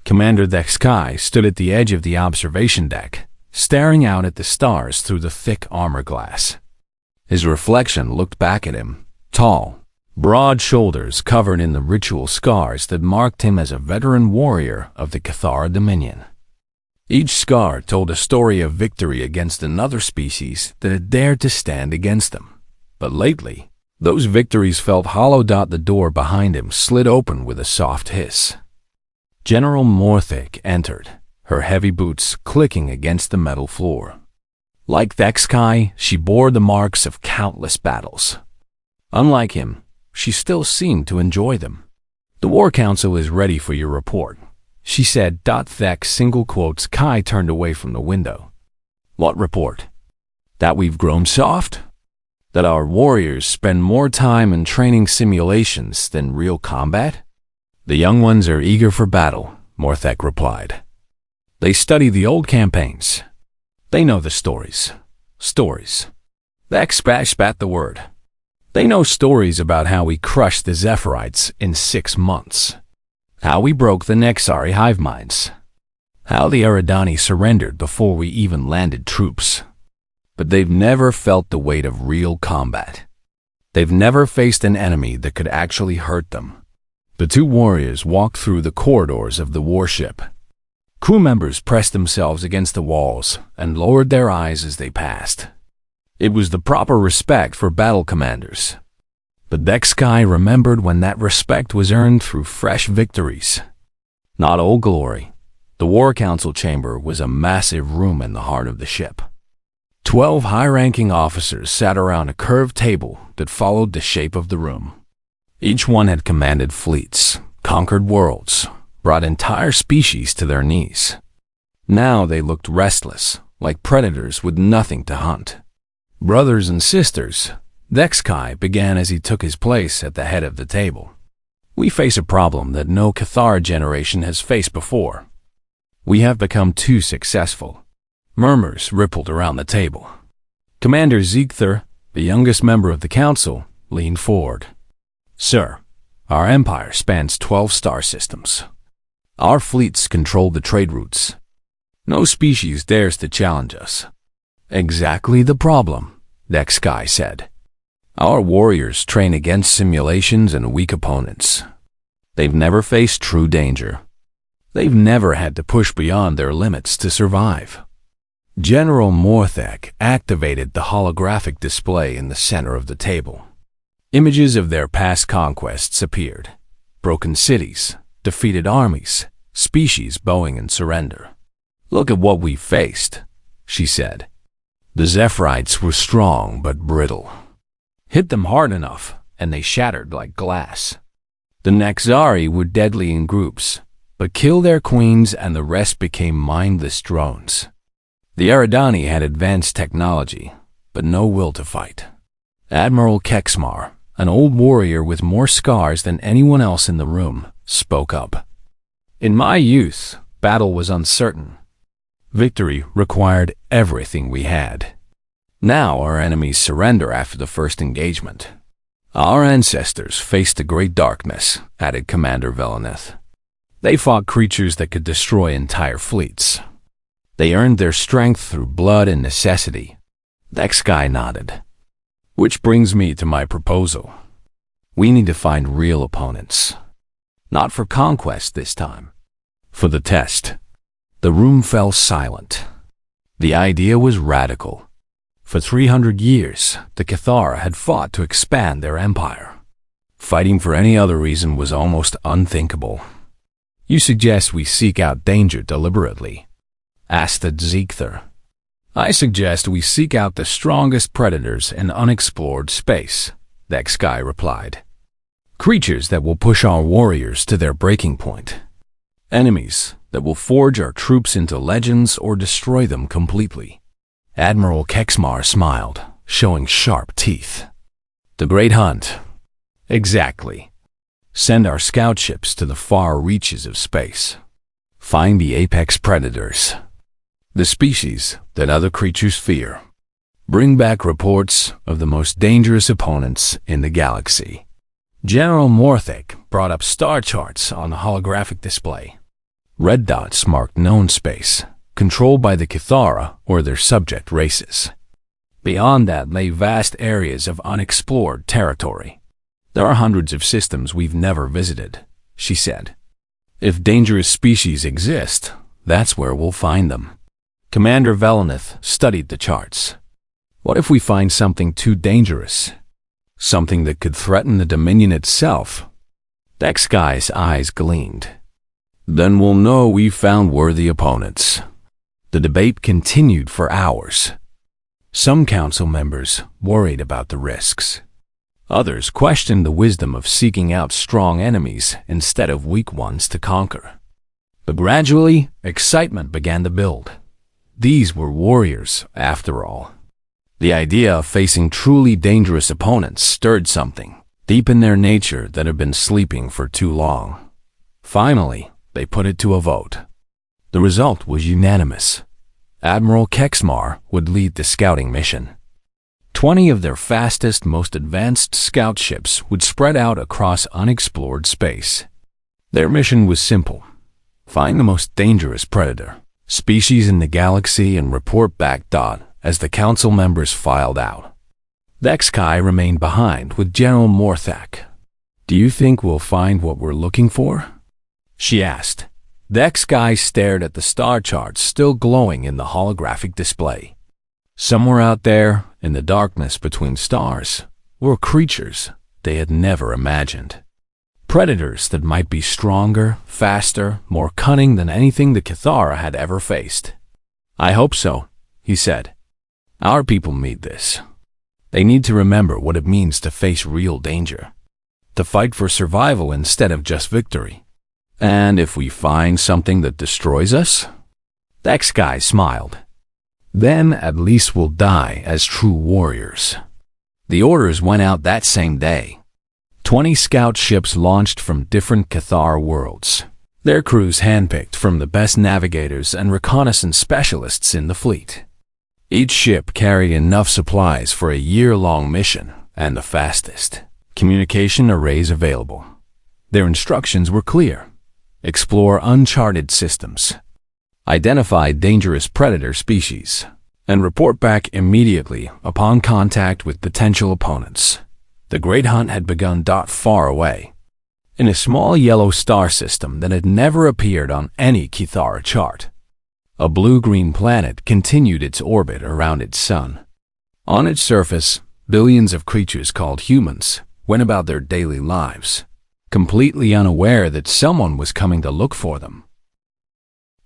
Commander Thexkai stood at the edge of the observation deck, staring out at the stars through the thick armor glass. His reflection looked back at him, tall, broad shoulders covered in the ritual scars that marked him as a veteran warrior of the Cathar Dominion. Each scar told a story of victory against another species that had dared to stand against them. But lately, those victories felt hollow. The door behind him slid open with a soft hiss. General Morthic entered, her heavy boots clicking against the metal floor. Like Thexkai, she bore the marks of countless battles. Unlike him, she still seemed to enjoy them. "The War Council is ready for your report," she said. Thex single quotes. Kai turned away from the window. "What report? That we've grown soft? That our warriors spend more time in training simulations than real combat?" "The young ones are eager for battle," Morthek replied. "They study the old campaigns. They know the stories. Stories." Thex spat the word. "They know stories about how we crushed the Zephyrite in 6 months. How we broke the Nexari hive minds. How the Eridani surrendered before we even landed troops. But they've never felt the weight of real combat. They've never faced an enemy that could actually hurt them." The two warriors walked through the corridors of the warship. Crew members pressed themselves against the walls and lowered their eyes as they passed. It was the proper respect for battle commanders. But Thexkai remembered when that respect was earned through fresh victories. Not old glory. The War Council chamber was a massive room in the heart of the ship. 12 high-ranking officers sat around a curved table that followed the shape of the room. Each one had commanded fleets, conquered worlds, brought entire species to their knees. Now they looked restless, like predators with nothing to hunt. "Brothers and sisters," Thexkai began as he took his place at the head of the table. "We face a problem that no Cathar generation has faced before. We have become too successful." Murmurs rippled around the table. Commander Ziegther, the youngest member of the council, leaned forward. "Sir, our empire spans 12 star systems. Our fleets control the trade routes. No species dares to challenge us." "Exactly the problem," Thexkai said. "Our warriors train against simulations and weak opponents. They've never faced true danger. They've never had to push beyond their limits to survive." General Morthek activated the holographic display in the center of the table. Images of their past conquests appeared. Broken cities, defeated armies, species bowing in surrender. "Look at what we faced," she said. "The Zephyrite were strong but brittle. Hit them hard enough, and they shattered like glass. The Nexari were deadly in groups, but killed their queens and the rest became mindless drones. The Eridani had advanced technology, but no will to fight." Admiral Kexmar, an old warrior with more scars than anyone else in the room, spoke up. "In my youth, battle was uncertain. Victory required everything we had. Now our enemies surrender after the first engagement. Our ancestors faced the great darkness," added Commander Veleneth. "They fought creatures that could destroy entire fleets. They earned their strength through blood and necessity." Thexkai nodded. "Which brings me to my proposal. We need to find real opponents. Not for conquest this time. For the test." The room fell silent. The idea was radical. For 300 years, the Cathar had fought to expand their empire. Fighting for any other reason was almost unthinkable. "You suggest we seek out danger deliberately?" asked Ziegther. "I suggest we seek out the strongest predators in unexplored space," Thexkai replied. "Creatures that will push our warriors to their breaking point. Enemies that will forge our troops into legends or destroy them completely." Admiral Kexmar smiled, showing sharp teeth. "The Great Hunt." "Exactly. Send our scout ships to the far reaches of space. Find the apex predators. The species that other creatures fear. Bring back reports of the most dangerous opponents in the galaxy." General Morthek brought up star charts on a holographic display. Red dots marked known space, controlled by the Cathara or their subject races. Beyond that lay vast areas of unexplored territory. There are hundreds of systems we've never visited, she said. If dangerous species exist, that's where we'll find them. Commander Velenith studied the charts. What if we find something too dangerous? Something that could threaten the Dominion itself? Dexguy's eyes gleamed. Then we'll know we've found worthy opponents. The debate continued for hours. Some council members worried about the risks. Others questioned the wisdom of seeking out strong enemies instead of weak ones to conquer. But gradually, excitement began to build. These were warriors, after all. The idea of facing truly dangerous opponents stirred something deep in their nature that had been sleeping for too long. Finally, they put it to a vote. The result was unanimous. Admiral Kexmar would lead the scouting mission. 20 of their fastest, most advanced scout ships would spread out across unexplored space. Their mission was simple: find the most dangerous predator species in the galaxy and report back. As the council members filed out, Dexkai remained behind with General Morthak. Do you think we'll find what we're looking for? She asked. Dexkai stared at the star charts still glowing in the holographic display. Somewhere out there, in the darkness between stars, were creatures they had never imagined. Predators that might be stronger, faster, more cunning than anything the Cathara had ever faced. I hope so, he said. Our people need this. They need to remember what it means to face real danger, to fight for survival instead of just victory. And if we find something that destroys us? Dexkai smiled. Then at least we'll die as true warriors. The orders went out that same day. 20 scout ships launched from different Cathar worlds, their crews handpicked from the best navigators and reconnaissance specialists in the fleet. Each ship carried enough supplies for a year-long mission and the fastest communication arrays available. Their instructions were clear: explore uncharted systems, identify dangerous predator species, and report back immediately upon contact with potential opponents. The great hunt had begun. Far away, in a small yellow star system that had never appeared on any Cathara chart, a blue-green planet continued its orbit around its sun. On its surface, billions of creatures called humans went about their daily lives, completely unaware that someone was coming to look for them.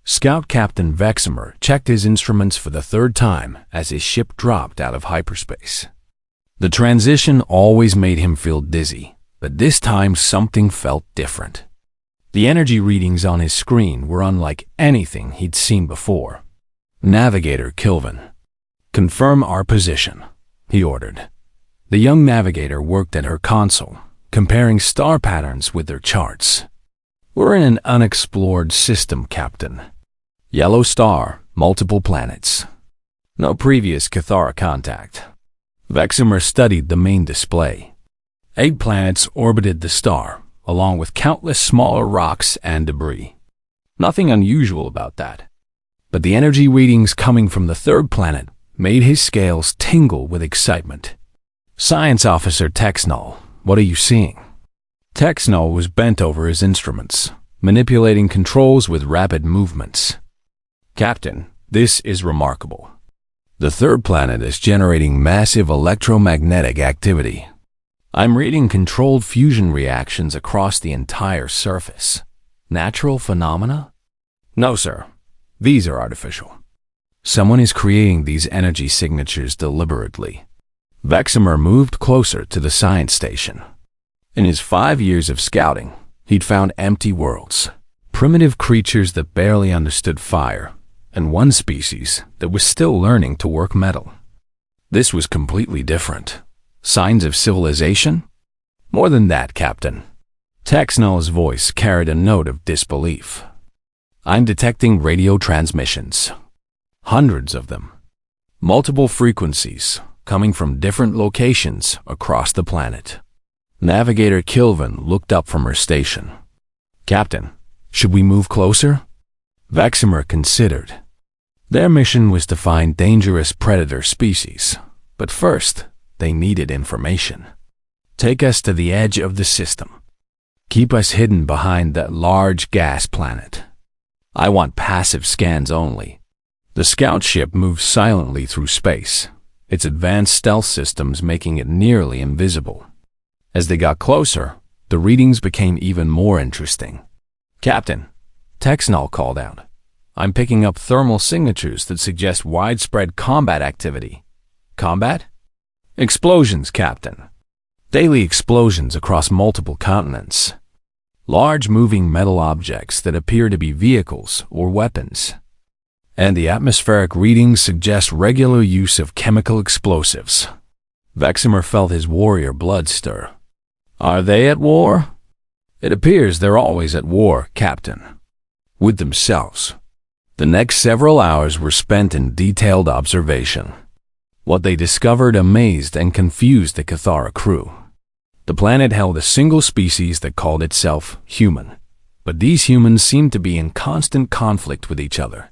Scout Captain Veximer checked his instruments for the third time as his ship dropped out of hyperspace. The transition always made him feel dizzy, but this time something felt different. The energy readings on his screen were unlike anything he'd seen before. Navigator Kilvin, confirm our position, he ordered. The young navigator worked at her console, comparing star patterns with their charts. We're in an unexplored system, Captain. Yellow star, multiple planets. No previous Cathara contact. Veximer studied the main display. 8 planets orbited the star, along with countless smaller rocks and debris. Nothing unusual about that. But the energy readings coming from the 3rd planet made his scales tingle with excitement. Science Officer Texnol, what are you seeing? Texnol was bent over his instruments, manipulating controls with rapid movements. Captain, this is remarkable. The 3rd planet is generating massive electromagnetic activity. I'm reading controlled fusion reactions across the entire surface. Natural phenomena? No, sir. These are artificial. Someone is creating these energy signatures deliberately. Veximer moved closer to the science station. In his 5 years of scouting, he'd found empty worlds, primitive creatures that barely understood fire, and one species that was still learning to work metal. This was completely different. Signs of civilization? More than that, Captain. Texnol's voice carried a note of disbelief. I'm detecting radio transmissions. Hundreds of them. Multiple frequencies coming from different locations across the planet. Navigator Kilvin looked up from her station. Captain, should we move closer? Veximer considered. Their mission was to find dangerous predator species, but first, they needed information. Take us to the edge of the system. Keep us hidden behind that large gas planet. I want passive scans only. The scout ship moved silently through space, its advanced stealth systems making it nearly invisible. As they got closer, the readings became even more interesting. "Captain," Texnol called out, "I'm picking up thermal signatures that suggest widespread combat activity." "Combat?" "Explosions, Captain. Daily explosions across multiple continents. Large moving metal objects that appear to be vehicles or weapons. And the atmospheric readings suggest regular use of chemical explosives." Veximer felt his warrior blood stir. "Are they at war?" "It appears they're always at war, Captain. With themselves." The next several hours were spent in detailed observation. What they discovered amazed and confused the Cathara crew. The planet held a single species that called itself human, but these humans seemed to be in constant conflict with each other.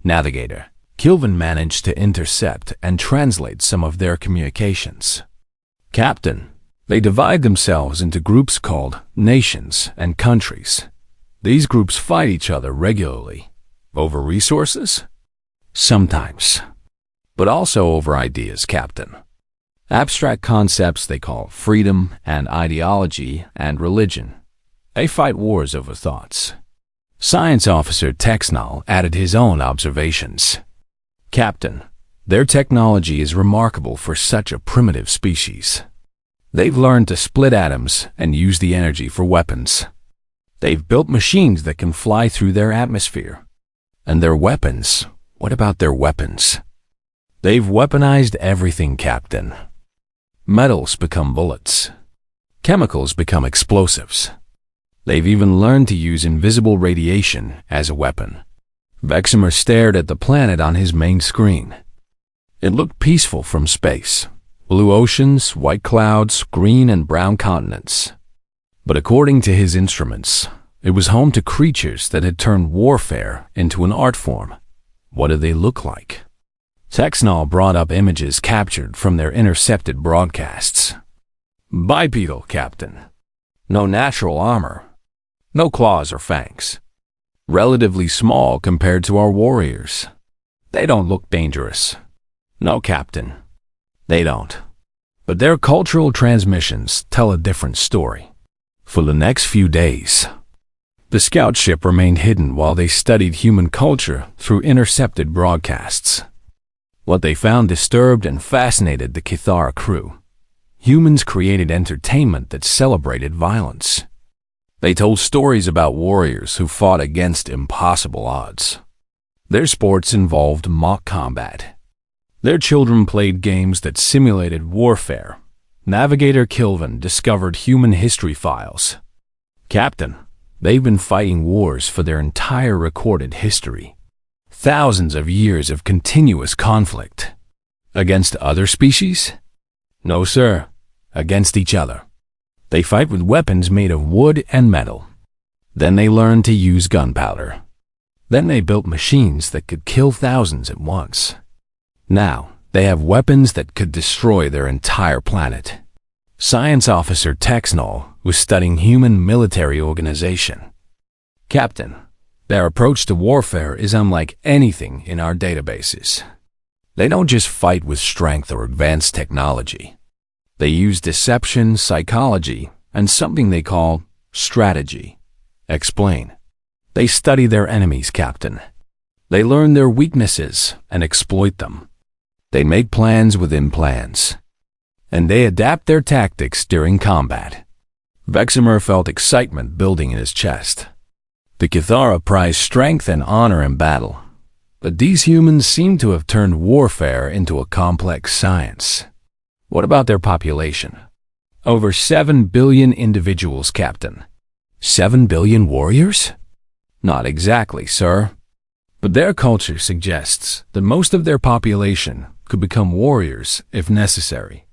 Navigator Kilvin managed to intercept and translate some of their communications. "Captain, they divide themselves into groups called nations and countries. These groups fight each other regularly. Over resources? Sometimes. But also over ideas, Captain. Abstract concepts they call freedom and ideology and religion. They fight wars over thoughts." Science Officer Texnol added his own observations. "Captain, their technology is remarkable for such a primitive species. They've learned to split atoms and use the energy for weapons. They've built machines that can fly through their atmosphere. And their weapons, what about their weapons? They've weaponized everything, Captain. Metals become bullets. Chemicals become explosives. They've even learned to use invisible radiation as a weapon." Veximer stared at the planet on his main screen. It looked peaceful from space. Blue oceans, white clouds, green and brown continents. But according to his instruments, it was home to creatures that had turned warfare into an art form. What did they look like? Texnol brought up images captured from their intercepted broadcasts. "Bipedal, Captain. No natural armor. No claws or fangs. Relatively small compared to our warriors. They don't look dangerous." "No, Captain. They don't. But their cultural transmissions tell a different story." For the next few days, the scout ship remained hidden while they studied human culture through intercepted broadcasts. What they found disturbed and fascinated the Cathara crew. Humans created entertainment that celebrated violence. They told stories about warriors who fought against impossible odds. Their sports involved mock combat. Their children played games that simulated warfare. Navigator Kilvin discovered human history files. "Captain, they've been fighting wars for their entire recorded history. Thousands of years of continuous conflict. Against other species? No, sir. Against each other. They fight with weapons made of wood and metal. Then they learned to use gunpowder. Then they built machines that could kill thousands at once. Now, they have weapons that could destroy their entire planet." Science Officer Texnol was studying human military organization. "Captain, their approach to warfare is unlike anything in our databases. They don't just fight with strength or advanced technology. They use deception, psychology, and something they call strategy." "Explain." "They study their enemies, Captain. They learn their weaknesses and exploit them. They make plans within plans. And they adapt their tactics during combat." Veximer felt excitement building in his chest. The Cathara prized strength and honor in battle, but these humans seem to have turned warfare into a complex science. What about their population? Over 7 billion individuals, Captain. 7 billion warriors? Not exactly, sir. But their culture suggests that most of their population could become warriors if necessary.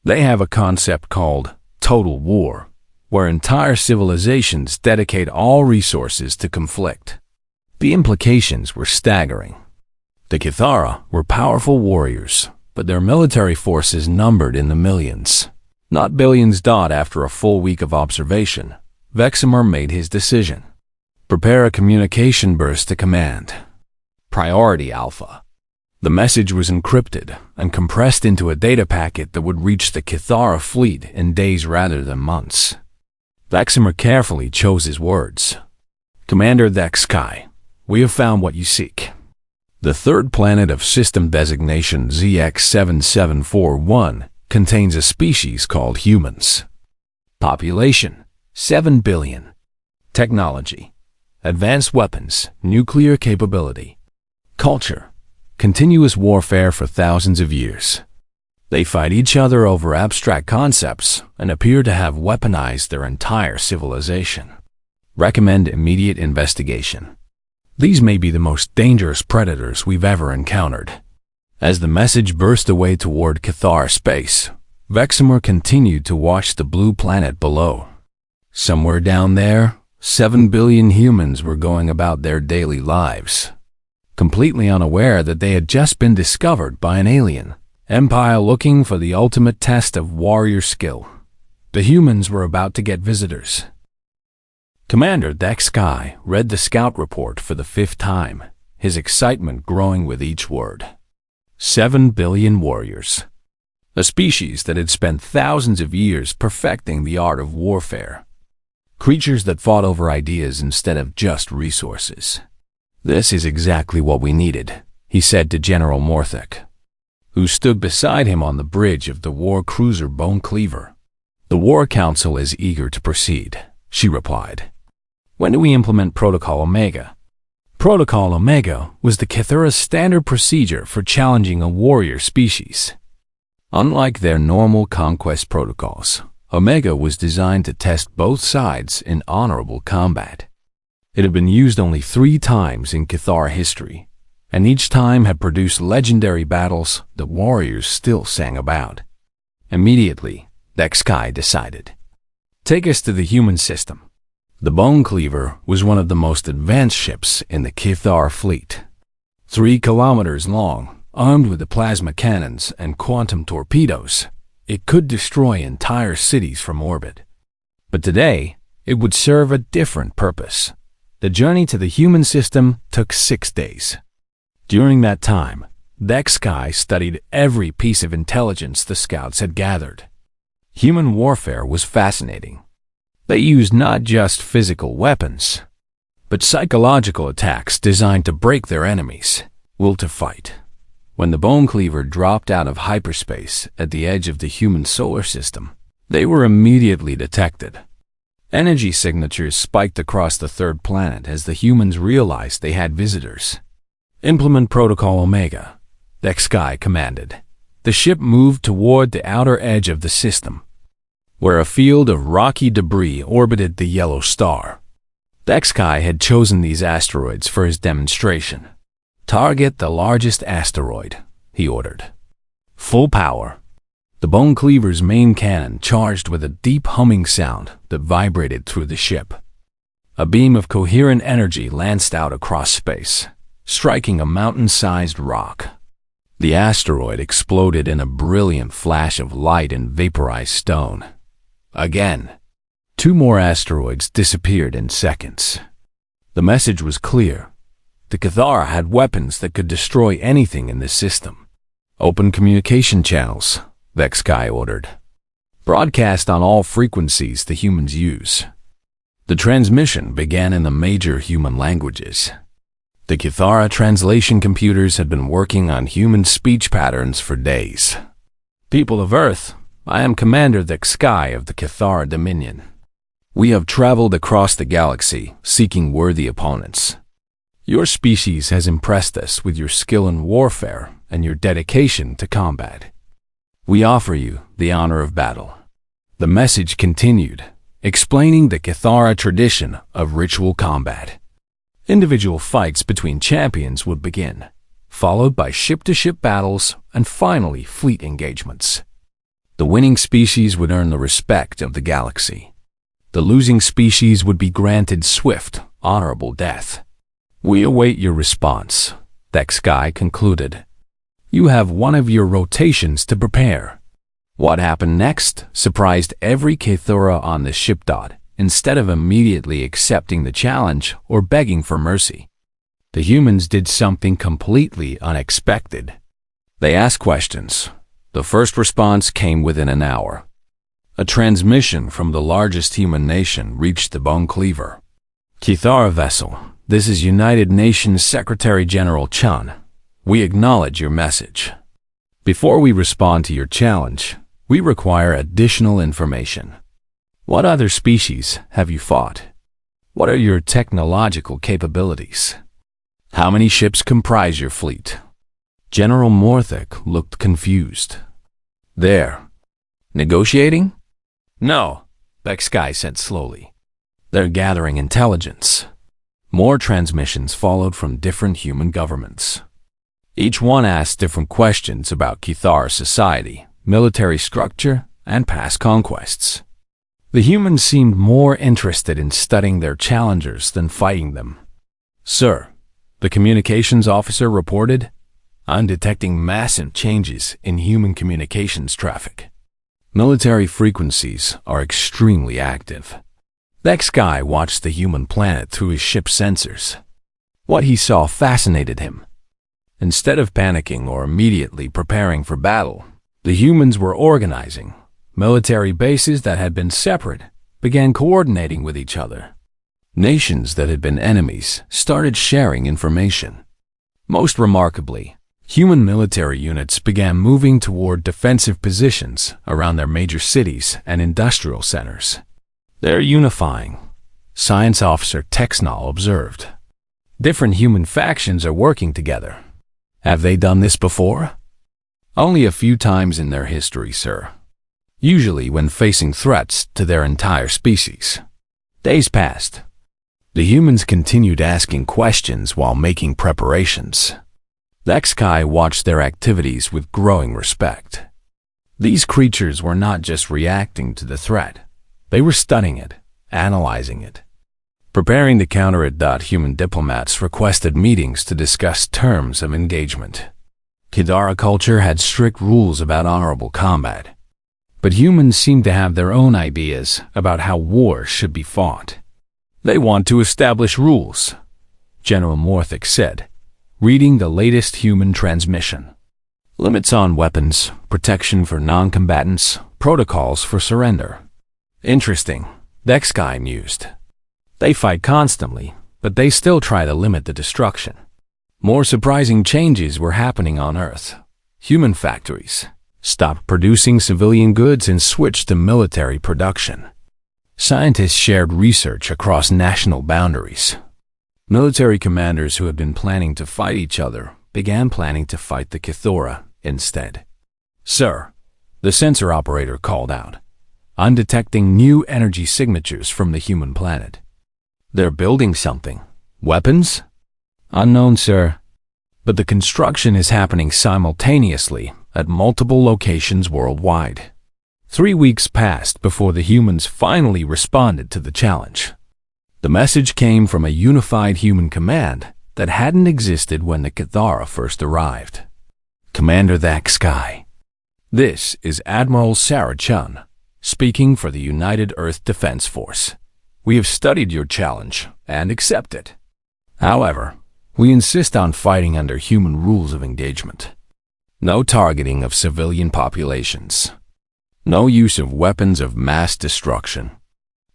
They have a concept called total war, where entire civilizations dedicate all resources to conflict. The implications were staggering. The Kithara were powerful warriors, but their military forces numbered in the millions, not billions. After a full week of observation, Veximer made his decision. Prepare a communication burst to command. Priority Alpha. The message was encrypted and compressed into a data packet that would reach the Kithara fleet in days rather than months. Veximer carefully chose his words. Commander Thexkai, we have found what you seek. The third planet of system designation ZX7741 contains a species called humans. Population, 7 billion. Technology, advanced weapons, nuclear capability. Culture, continuous warfare for thousands of years. They fight each other over abstract concepts and appear to have weaponized their entire civilization. Recommend immediate investigation. These may be the most dangerous predators we've ever encountered. As the message burst away toward Cathar space, Veximer continued to watch the blue planet below. Somewhere down there, 7 billion humans were going about their daily lives, completely unaware that they had just been discovered by an alien empire looking for the ultimate test of warrior skill. The humans were about to get visitors. Commander Thexkai read the scout report for the 5th time, his excitement growing with each word. 7 billion warriors. A species that had spent thousands of years perfecting the art of warfare. Creatures that fought over ideas instead of just resources. This is exactly what we needed, he said to General Morthek, who stood beside him on the bridge of the war cruiser Bone Cleaver. The War Council is eager to proceed, she replied. When do we implement Protocol Omega? Protocol Omega was the Kithara's standard procedure for challenging a warrior species. Unlike their normal conquest protocols, Omega was designed to test both sides in honorable combat. It had been used only 3 times in Kithara history, and each time had produced legendary battles that warriors still sang about. Immediately, Thexkai decided. Take us to the human system. The Bone Cleaver was one of the most advanced ships in the Kithar fleet. 3 kilometers long, armed with the plasma cannons and quantum torpedoes, it could destroy entire cities from orbit. But today, it would serve a different purpose. The journey to the human system took 6 days. During that time, Thexkai studied every piece of intelligence the scouts had gathered. Human warfare was fascinating. They used not just physical weapons, but psychological attacks designed to break their enemies' will to fight. When the Bone Cleaver dropped out of hyperspace at the edge of the human solar system, they were immediately detected. Energy signatures spiked across the 3rd planet as the humans realized they had visitors. Implement Protocol Omega, Thexkai commanded. The ship moved toward the outer edge of the system, where a field of rocky debris orbited the yellow star. Thexkai had chosen these asteroids for his demonstration. Target the largest asteroid, he ordered. Full power. The Bone Cleaver's main cannon charged with a deep humming sound that vibrated through the ship. A beam of coherent energy lanced out across space, striking a mountain-sized rock. The asteroid exploded in a brilliant flash of light and vaporized stone. Again, 2 more asteroids disappeared in seconds. The message was clear. The Kithara had weapons that could destroy anything in this system. Open communication channels, Thexkai ordered. Broadcast on all frequencies the humans use. The transmission began in the major human languages. The Kithara translation computers had been working on human speech patterns for days. People of Earth, I am Commander Thexkai of the Kithara Dominion. We have traveled across the galaxy seeking worthy opponents. Your species has impressed us with your skill in warfare and your dedication to combat. We offer you the honor of battle. The message continued, explaining the Kithara tradition of ritual combat. Individual fights between champions would begin, followed by ship-to-ship battles and finally fleet engagements. The winning species would earn the respect of the galaxy. The losing species would be granted swift, honorable death. We await your response, Sky concluded. You have one of your rotations to prepare. What happened next surprised every Kithora on the ship. Instead of immediately accepting the challenge or begging for mercy, the humans did something completely unexpected. They asked questions. The first response came within an hour. A transmission from the largest human nation reached the Bone Cleaver. Kithara vessel, this is United Nations Secretary General Chun. We acknowledge your message. Before we respond to your challenge, we require additional information. What other species have you fought? What are your technological capabilities? How many ships comprise your fleet? General Morthic looked confused. There. Negotiating? No, Sky said slowly. They're gathering intelligence. More transmissions followed from different human governments. Each one asked different questions about Kithara society, military structure, and past conquests. The humans seemed more interested in studying their challengers than fighting them. Sir, the communications officer reported, I'm detecting massive changes in human communications traffic. Military frequencies are extremely active. Sky watched the human planet through his ship's sensors. What he saw fascinated him. Instead of panicking or immediately preparing for battle, the humans were organizing. Military bases that had been separate began coordinating with each other. Nations that had been enemies started sharing information. Most remarkably, human military units began moving toward defensive positions around their major cities and industrial centers. They're unifying, Science Officer Texnol observed. Different human factions are working together. Have they done this before? Only a few times in their history, sir. Usually when facing threats to their entire species. Days passed. The humans continued asking questions while making preparations. Sky watched their activities with growing respect. These creatures were not just reacting to the threat. They were studying it, analyzing it. Preparing to counter it. Human diplomats requested meetings to discuss terms of engagement. Kithara culture had strict rules about honorable combat. But humans seem to have their own ideas about how war should be fought. They want to establish rules, General Morthic said, reading the latest human transmission. Limits on weapons, protection for non-combatants, protocols for surrender. Interesting, Sky mused. They fight constantly, but they still try to limit the destruction. More surprising changes were happening on Earth. Human factories stopped producing civilian goods and switched to military production. Scientists shared research across national boundaries. Military commanders who had been planning to fight each other began planning to fight the Kithora instead. Sir, the sensor operator called out. I'm detecting new energy signatures from the human planet. They're building something. Weapons? Unknown, sir. But the construction is happening simultaneously at multiple locations worldwide. 3 weeks passed before the humans finally responded to the challenge. The message came from a unified human command that hadn't existed when the Kithara first arrived. Commander Sky. This is Admiral Sarah Chun, speaking for the United Earth Defense Force. We have studied your challenge and accept it. However, we insist on fighting under human rules of engagement. No targeting of civilian populations. No use of weapons of mass destruction.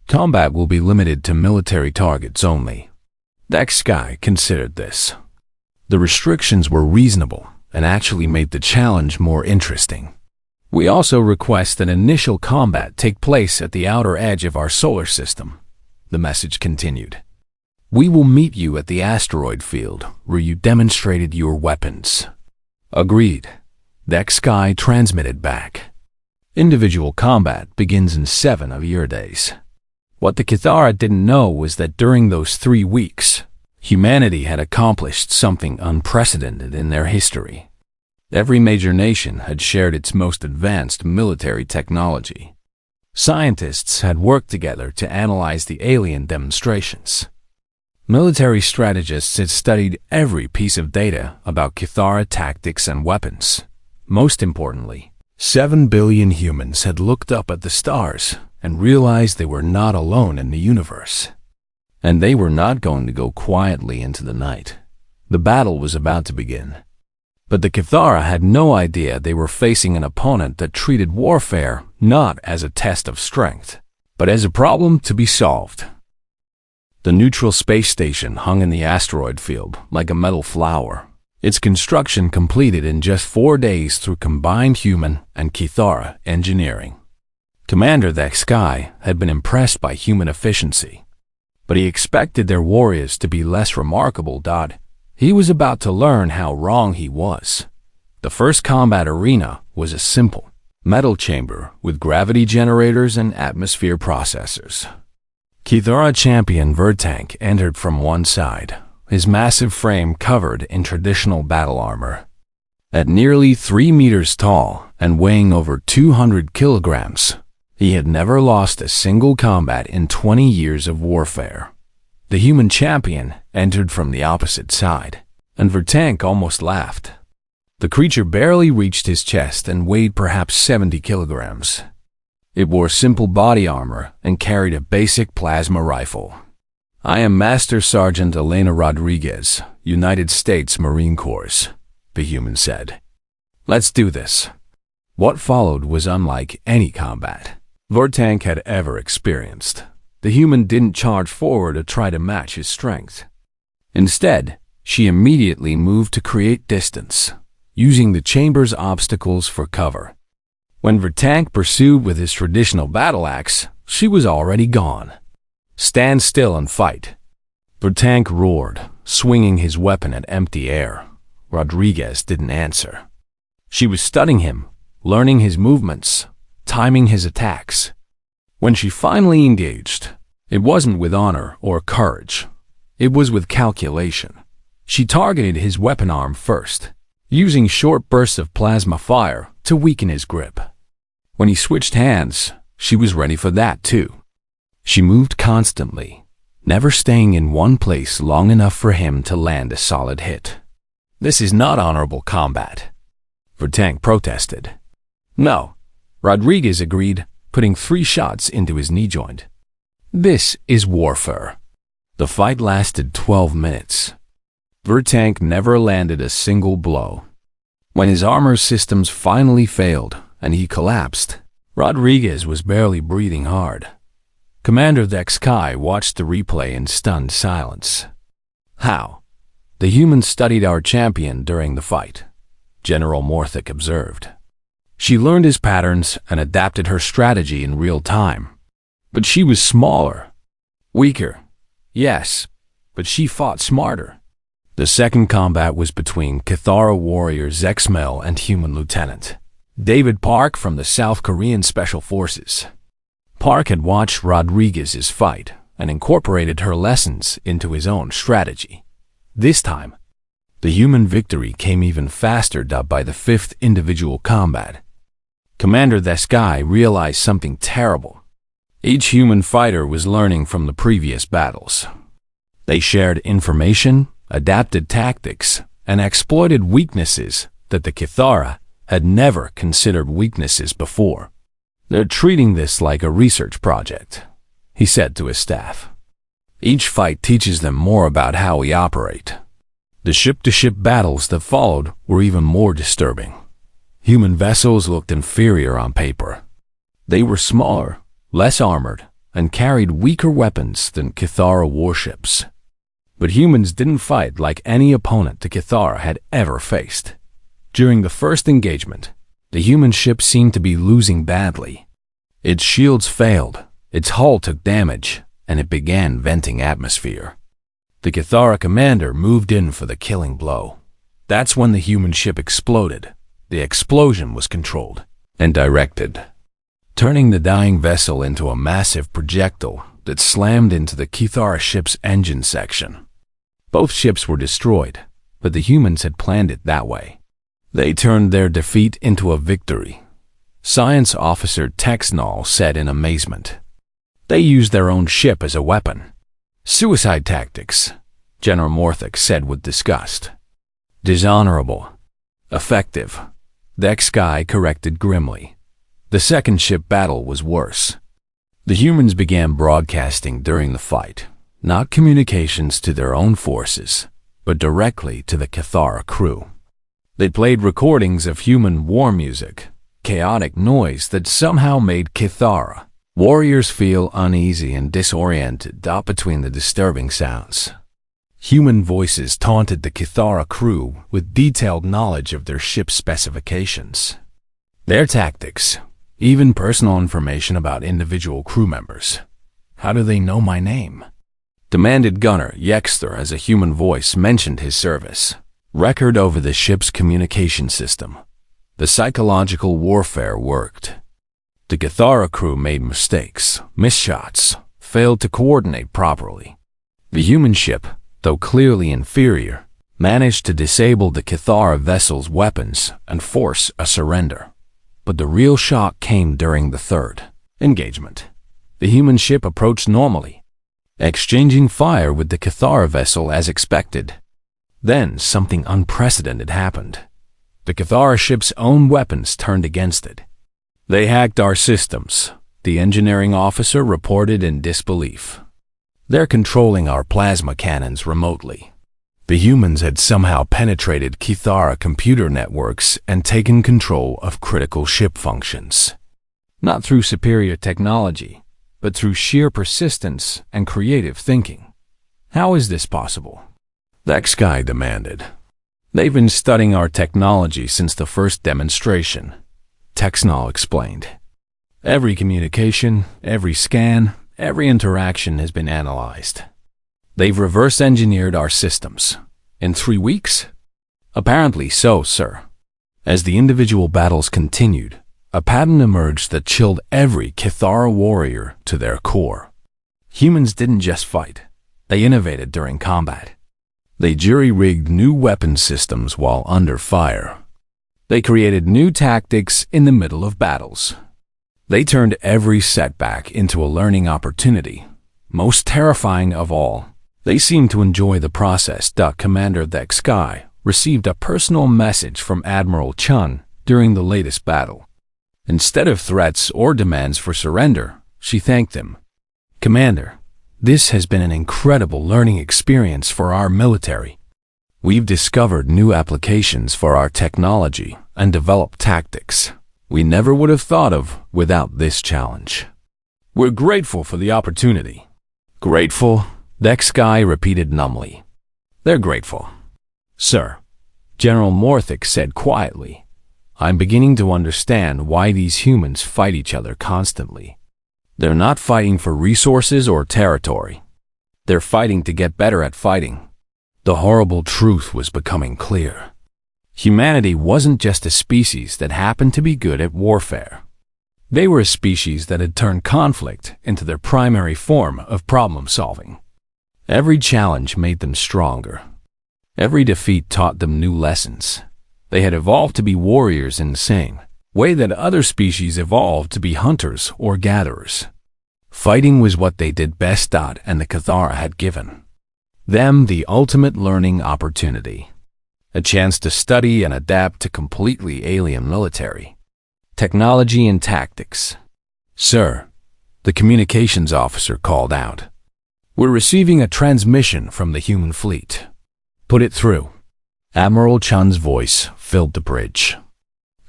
Combat will be limited to military targets only. Sky considered this. The restrictions were reasonable and actually made the challenge more interesting. We also request that initial combat take place at the outer edge of our solar system, the message continued. We will meet you at the asteroid field where you demonstrated your weapons. Agreed. Sky transmitted back. Individual combat begins in 7 of your days. What the Kithara didn't know was that during those 3 weeks, humanity had accomplished something unprecedented in their history. Every major nation had shared its most advanced military technology. Scientists had worked together to analyze the alien demonstrations. Military strategists had studied every piece of data about Kithara tactics and weapons. Most importantly, 7 billion humans had looked up at the stars and realized they were not alone in the universe. And they were not going to go quietly into the night. The battle was about to begin. But the Kithara had no idea they were facing an opponent that treated warfare not as a test of strength, but as a problem to be solved. The neutral space station hung in the asteroid field like a metal flower, its construction completed in just 4 days through combined human and Kithara engineering. Commander Sky had been impressed by human efficiency, but he expected their warriors to be less remarkable. He was about to learn how wrong he was. The first combat arena was a simple metal chamber with gravity generators and atmosphere processors. Kithara champion Vertank entered from one side, his massive frame covered in traditional battle armor. At nearly 3 meters tall and weighing over 200 kilograms, he had never lost a single combat in 20 years of warfare. The human champion entered from the opposite side, and Vertank almost laughed. The creature barely reached his chest and weighed perhaps 70 kilograms. It wore simple body armor and carried a basic plasma rifle. "I am Master Sergeant Elena Rodriguez, United States Marine Corps," the human said. "Let's do this." What followed was unlike any combat Vertank had ever experienced. The human didn't charge forward or try to match his strength. Instead, she immediately moved to create distance, using the chamber's obstacles for cover. When Vertank pursued with his traditional battle axe, she was already gone. "Stand still and fight." Vertank roared, swinging his weapon at empty air. Rodriguez didn't answer. She was studying him, learning his movements, timing his attacks. When she finally engaged, it wasn't with honor or courage. It was with calculation. She targeted his weapon arm first, using short bursts of plasma fire to weaken his grip. When he switched hands, she was ready for that too. She moved constantly, never staying in one place long enough for him to land a solid hit. "This is not honorable combat," Vertank protested. "No," Rodriguez agreed, putting 3 shots into his knee joint. "This is warfare." The fight lasted 12 minutes. Vertank never landed a single blow. When his armor systems finally failed and he collapsed, Rodriguez was barely breathing hard. Commander Sky watched the replay in stunned silence. "How?" "The humans studied our champion during the fight," General Morthic observed. "She learned his patterns and adapted her strategy in real time. But she was smaller. Weaker, yes, but she fought smarter." The second combat was between Kithara warrior Zexmel and human lieutenant David Park from the South Korean Special Forces. Park had watched Rodriguez's fight and incorporated her lessons into his own strategy. This time, the human victory came even faster by the 5th individual combat. Commander Sky realized something terrible. Each human fighter was learning from the previous battles. They shared information, adapted tactics, and exploited weaknesses that the Kithara had never considered weaknesses before. "They're treating this like a research project," he said to his staff. "Each fight teaches them more about how we operate." The ship-to-ship battles that followed were even more disturbing. Human vessels looked inferior on paper. They were smaller, less armored, and carried weaker weapons than Kithara warships. But humans didn't fight like any opponent the Kithara had ever faced. During the first engagement, the human ship seemed to be losing badly. Its shields failed, its hull took damage, and it began venting atmosphere. The Kithara commander moved in for the killing blow. That's when the human ship exploded. The explosion was controlled and directed, turning the dying vessel into a massive projectile that slammed into the Kithara ship's engine section. Both ships were destroyed, but the humans had planned it that way. They turned their defeat into a victory. Science Officer Texnall said in amazement. They used their own ship as a weapon. Suicide tactics, General Morthic said with disgust. Dishonorable. Effective. The ex-guy corrected grimly. The second ship battle was worse. The humans began broadcasting during the fight, not communications to their own forces, but directly to the Cathara crew. They played recordings of human war music, chaotic noise that somehow made Cathara warriors feel uneasy and disoriented between the disturbing sounds. Human voices taunted the Cathara crew with detailed knowledge of their ship's specifications, their tactics, even personal information about individual crew members. How do they know my name? Demanded Gunner Yexter as a human voice mentioned his service record over the ship's communication system. The psychological warfare worked. The Cathara crew made mistakes, missed shots, failed to coordinate properly. The human ship, though clearly inferior, managed to disable the Cathara vessel's weapons and force a surrender. But the real shock came during the third engagement. The human ship approached normally, exchanging fire with the Cathara vessel as expected. Then something unprecedented happened. The Cathara ship's own weapons turned against it. They hacked our systems, the engineering officer reported in disbelief. They're controlling our plasma cannons remotely. The humans had somehow penetrated Cathara computer networks and taken control of critical ship functions. Not through superior technology, but through sheer persistence and creative thinking. How is this possible? The ex-guy demanded. They've been studying our technology since the first demonstration, Texnol explained. Every communication, every scan, every interaction has been analyzed. They've reverse-engineered our systems. In 3 weeks? Apparently so, sir. As the individual battles continued, a pattern emerged that chilled every Cathara warrior to their core. Humans didn't just fight. They innovated during combat. They jury-rigged new weapon systems while under fire. They created new tactics in the middle of battles. They turned every setback into a learning opportunity. Most terrifying of all, they seemed to enjoy the process. Commander Sky received a personal message from Admiral Chun during the latest battle. Instead of threats or demands for surrender, she thanked him. Commander, this has been an incredible learning experience for our military. We've discovered new applications for our technology and developed tactics we never would have thought of without this challenge. We're grateful for the opportunity. Grateful? Sky repeated numbly. They're grateful. Sir, General Morthic said quietly, I'm beginning to understand why these humans fight each other constantly. They're not fighting for resources or territory. They're fighting to get better at fighting. The horrible truth was becoming clear. Humanity wasn't just a species that happened to be good at warfare. They were a species that had turned conflict into their primary form of problem-solving. Every challenge made them stronger. Every defeat taught them new lessons. They had evolved to be warriors in the same way that other species evolved to be hunters or gatherers. Fighting was what they did best at, and the Cathara had given them the ultimate learning opportunity. A chance to study and adapt to completely alien military technology and tactics. Sir, the communications officer called out. We're receiving a transmission from the human fleet. Put it through. Admiral Chun's voice filled the bridge.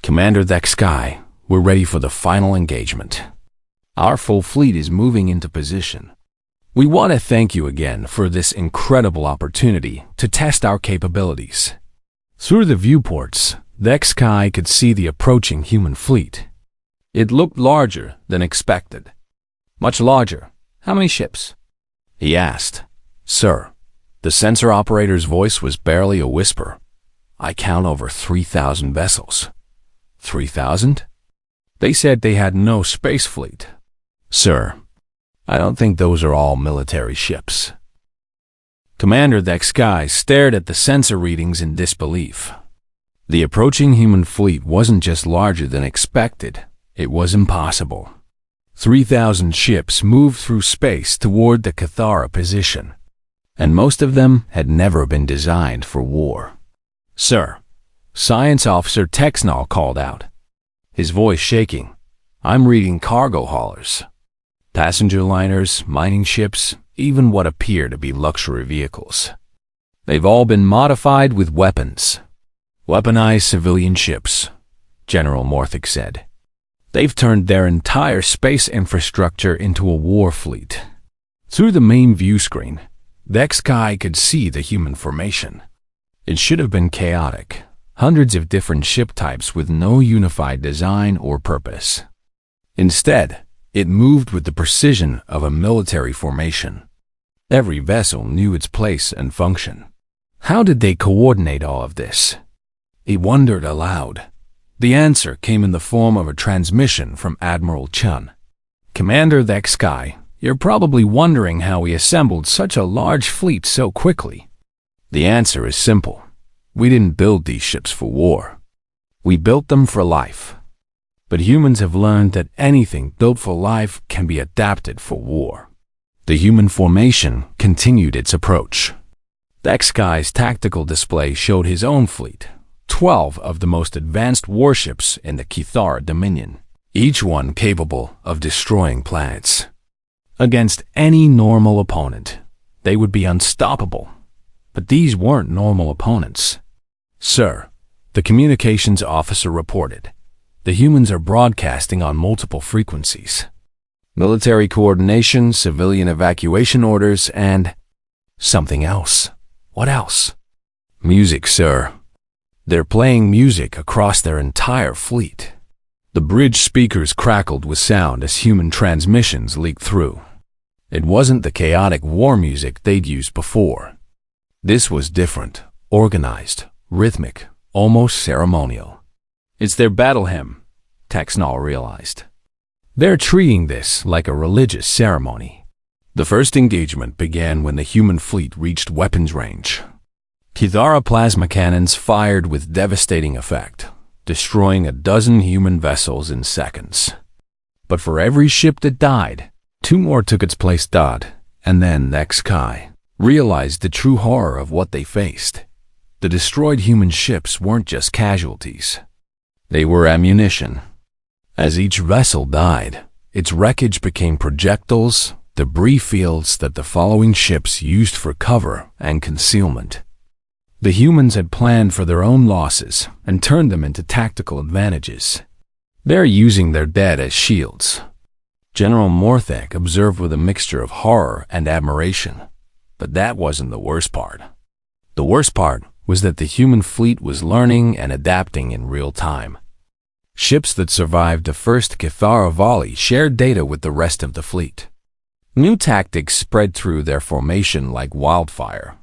Commander Sky, we're ready for the final engagement. Our full fleet is moving into position. We want to thank you again for this incredible opportunity to test our capabilities. Through the viewports, Sky could see the approaching human fleet. It looked larger than expected. Much larger. How many ships? He asked. Sir, the sensor operator's voice was barely a whisper. I count over 3,000 vessels. 3,000? They said they had no space fleet. Sir, I don't think those are all military ships. Commander Sky stared at the sensor readings in disbelief. The approaching human fleet wasn't just larger than expected, it was impossible. 3,000 ships moved through space toward the Cathara position. and most of them had never been designed for war. "Sir," Science Officer Texnall called out, his voice shaking, "I'm reading cargo haulers. Passenger liners, mining ships, even what appear to be luxury vehicles. They've all been modified with weapons. Weaponized civilian ships," General Morthic said. "They've turned their entire space infrastructure into a war fleet." Through the main view screen, Dexkai could see the human formation. It should have been chaotic, hundreds of different ship types with no unified design or purpose. Instead, it moved with the precision of a military formation. Every vessel knew its place and function. How did they coordinate all of this? He wondered aloud. The answer came in the form of a transmission from Admiral Chun. "Commander Dexkai, you're probably wondering how we assembled such a large fleet so quickly. The answer is simple. We didn't build these ships for war. We built them for life. But humans have learned that anything built for life can be adapted for war." The human formation continued its approach. Dexkai's tactical display showed his own fleet, 12 of the most advanced warships in the Kithara Dominion, each one capable of destroying planets. Against any normal opponent, they would be unstoppable. But these weren't normal opponents. "Sir," the communications officer reported, "the humans are broadcasting on multiple frequencies. Military coordination, civilian evacuation orders, and something else." "What else?" "Music, sir. They're playing music across their entire fleet." The bridge speakers crackled with sound as human transmissions leaked through. It wasn't the chaotic war music they'd used before. This was different, organized, rhythmic, almost ceremonial. "It's their battle hymn," Texnall realized. "They're treating this like a religious ceremony." The first engagement began when the human fleet reached weapons range. Kithara plasma cannons fired with devastating effect, destroying a dozen human vessels in seconds. But for every ship that died, 2 more took its place. And then Dexkai realized the true horror of what they faced. The destroyed human ships weren't just casualties. They were ammunition. As each vessel died, its wreckage became projectiles, debris fields that the following ships used for cover and concealment. The humans had planned for their own losses and turned them into tactical advantages. They're using their dead as shields. General Morthic observed with a mixture of horror and admiration. But that wasn't the worst part. The worst part was that the human fleet was learning and adapting in real time. Ships that survived the first Kithara volley shared data with the rest of the fleet. New tactics spread through their formation like wildfire.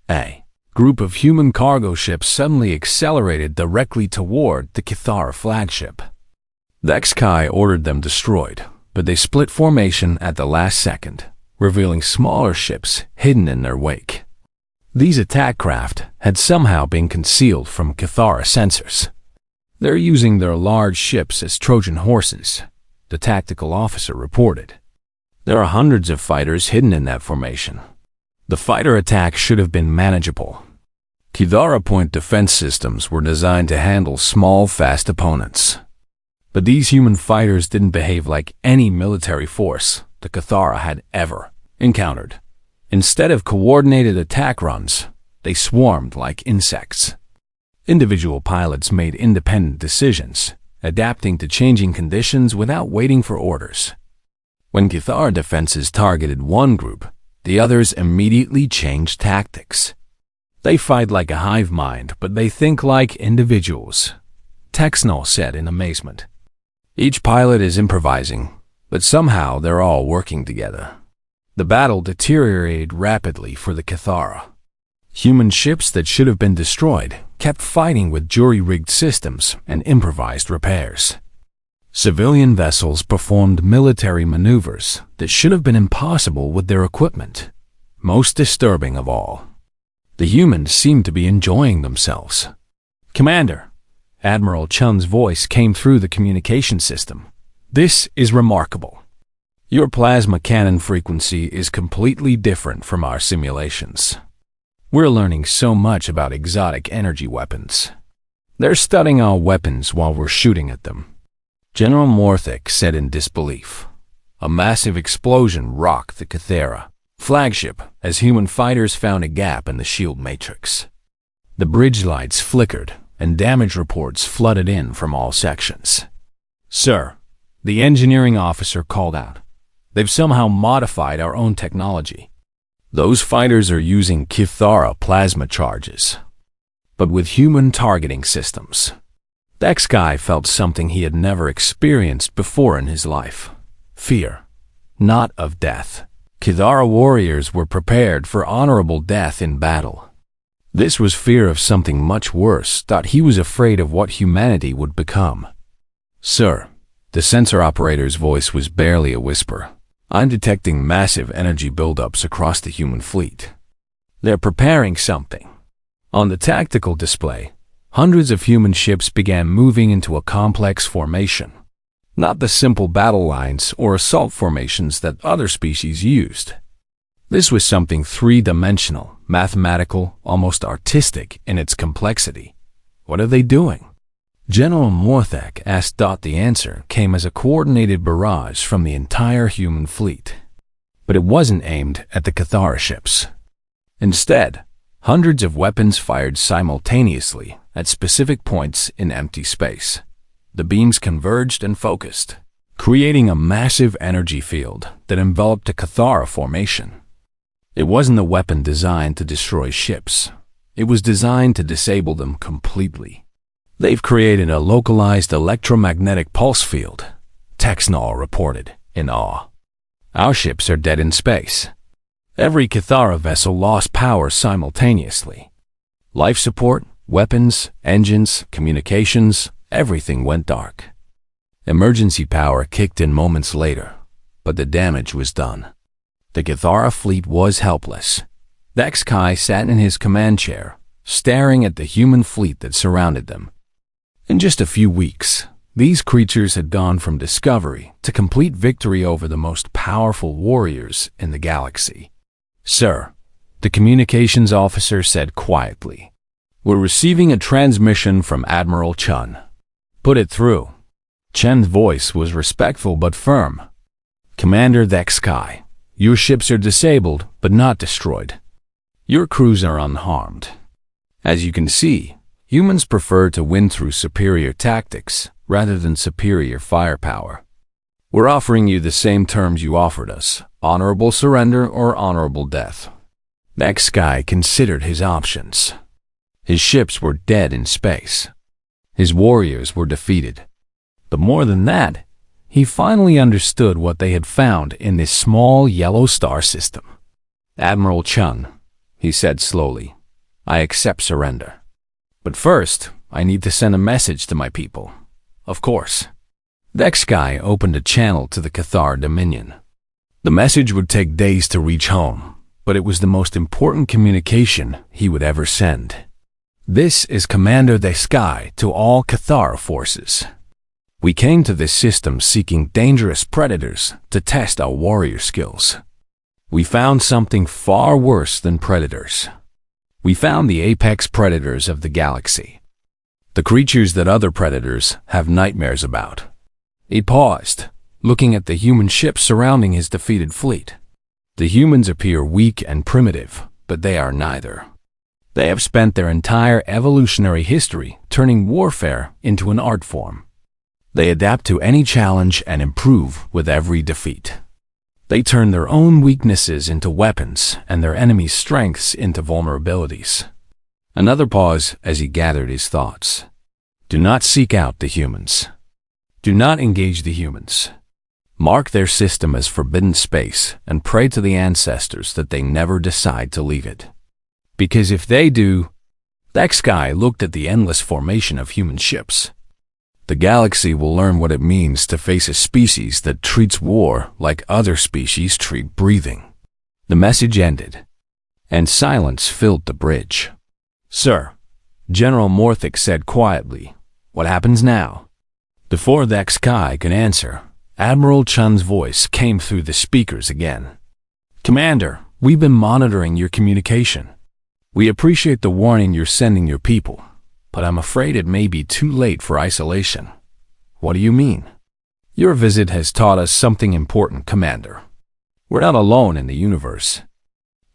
A group of human cargo ships suddenly accelerated directly toward the Kithara flagship. Dexkai ordered them destroyed, but they split formation at the last second, revealing smaller ships hidden in their wake. These attack craft had somehow been concealed from Kithara sensors. "They're using their large ships as Trojan horses," the tactical officer reported. "There are hundreds of fighters hidden in that formation. The fighter attack should have been manageable." Kithara point defense systems were designed to handle small, fast opponents. But these human fighters didn't behave like any military force the Kithara had ever encountered. Instead of coordinated attack runs, they swarmed like insects. Individual pilots made independent decisions, adapting to changing conditions without waiting for orders. When Kithara defenses targeted one group, the others immediately changed tactics. "They fight like a hive mind, but they think like individuals," Texnall said in amazement. "Each pilot is improvising, but somehow they're all working together." The battle deteriorated rapidly for the Kithara. Human ships that should have been destroyed kept fighting with jury-rigged systems and improvised repairs. Civilian vessels performed military maneuvers that should have been impossible with their equipment. Most disturbing of all, the humans seemed to be enjoying themselves. "Commander," Admiral Chun's voice came through the communication system, "this is remarkable. Your plasma cannon frequency is completely different from our simulations. We're learning so much about exotic energy weapons. They're studying our weapons while we're shooting at them." General Morthic said in disbelief. A massive explosion rocked the Cathera flagship as human fighters found a gap in the shield matrix. The bridge lights flickered, and damage reports flooded in from all sections. "Sir," the engineering officer called out, "they've somehow modified our own technology. Those fighters are using Cathara plasma charges, but with human targeting systems." That guy felt something he had never experienced before in his life. Fear, not of death. Cathara warriors were prepared for honorable death in battle. This was fear of something much worse, that he was afraid of what humanity would become. "Sir," the sensor operator's voice was barely a whisper, "I'm detecting massive energy buildups across the human fleet. They're preparing something." On the tactical display, hundreds of human ships began moving into a complex formation. Not the simple battle lines or assault formations that other species used. This was something three-dimensional, mathematical, almost artistic in its complexity. "What are they doing?" General Morthak asked. The answer came as a coordinated barrage from the entire human fleet. But it wasn't aimed at the Cathara ships. Instead, hundreds of weapons fired simultaneously at specific points in empty space. The beams converged and focused, creating a massive energy field that enveloped a Cathara formation. It wasn't a weapon designed to destroy ships. It was designed to disable them completely. "They've created a localized electromagnetic pulse field," Texnol reported in awe. "Our ships are dead in space. Every Cathara vessel lost power simultaneously. Life support, weapons, engines, communications, everything went dark. Emergency power kicked in moments later, but the damage was done. The Cathara fleet was helpless. Dexkai sat in his command chair, staring at the human fleet that surrounded them. In just a few weeks, these creatures had gone from discovery to complete victory over the most powerful warriors in the galaxy. "Sir," the communications officer said quietly, "we're receiving a transmission from Admiral Chun." "Put it through." Chen's voice was respectful but firm. "Commander Dexkai, your ships are disabled but not destroyed. Your crews are unharmed. As you can see, humans prefer to win through superior tactics rather than superior firepower. We're offering you the same terms you offered us, honorable surrender or honorable death." Dexkai considered his options. His ships were dead in space. His warriors were defeated. But more than that, he finally understood what they had found in this small yellow star system. "Admiral Chung," he said slowly, "I accept surrender. But first, I need to send a message to my people. Of course." Dexkai opened a channel to the Cathar Dominion. The message would take days to reach home, but it was the most important communication he would ever send. "This is Commander Dexkai to all Cathar forces. We came to this system seeking dangerous predators to test our warrior skills. We found something far worse than predators. We found the apex predators of the galaxy. The creatures that other predators have nightmares about." He paused, looking at the human ships surrounding his defeated fleet. "The humans appear weak and primitive, but they are neither. They have spent their entire evolutionary history turning warfare into an art form. They adapt to any challenge and improve with every defeat. They turn their own weaknesses into weapons and their enemies' strengths into vulnerabilities." Another pause as he gathered his thoughts. "Do not seek out the humans. Do not engage the humans. Mark their system as forbidden space and pray to the ancestors that they never decide to leave it. Because if they do..." Dexkai looked at the endless formation of human ships. "The galaxy will learn what it means to face a species that treats war like other species treat breathing." The message ended, and silence filled the bridge. "Sir," General Morthic said quietly, "what happens now?" Before Dexkai could answer, Admiral Chun's voice came through the speakers again. "Commander, we've been monitoring your communication. We appreciate the warning you're sending your people, but I'm afraid it may be too late for isolation." "What do you mean?" "Your visit has taught us something important, Commander. We're not alone in the universe.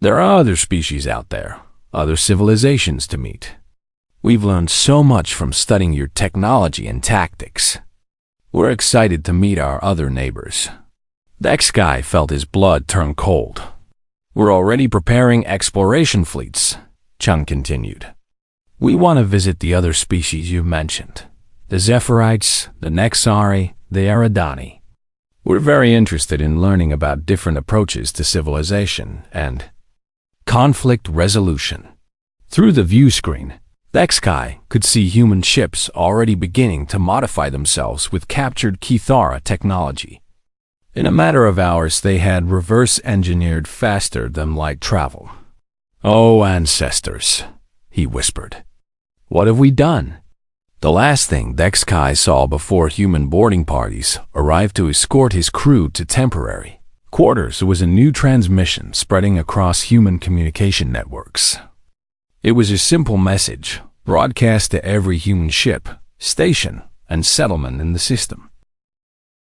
There are other species out there, other civilizations to meet. We've learned so much from studying your technology and tactics. We're excited to meet our other neighbors." The ex-guy felt his blood turn cold. "We're already preparing exploration fleets," Chung continued. "We want to visit the other species you've mentioned. The Zephyrite, the Nexari, the Eridani. We're very interested in learning about different approaches to civilization and conflict resolution." Through the view screen, the ex-guy could see human ships already beginning to modify themselves with captured Kithara technology. In a matter of hours, they had reverse-engineered faster than light travel. "Oh, ancestors," he whispered. "What have we done?" The last thing the ex-guy saw before human boarding parties arrived to escort his crew to temporary quarters was a new transmission spreading across human communication networks. It was a simple message, broadcast to every human ship, station, and settlement in the system.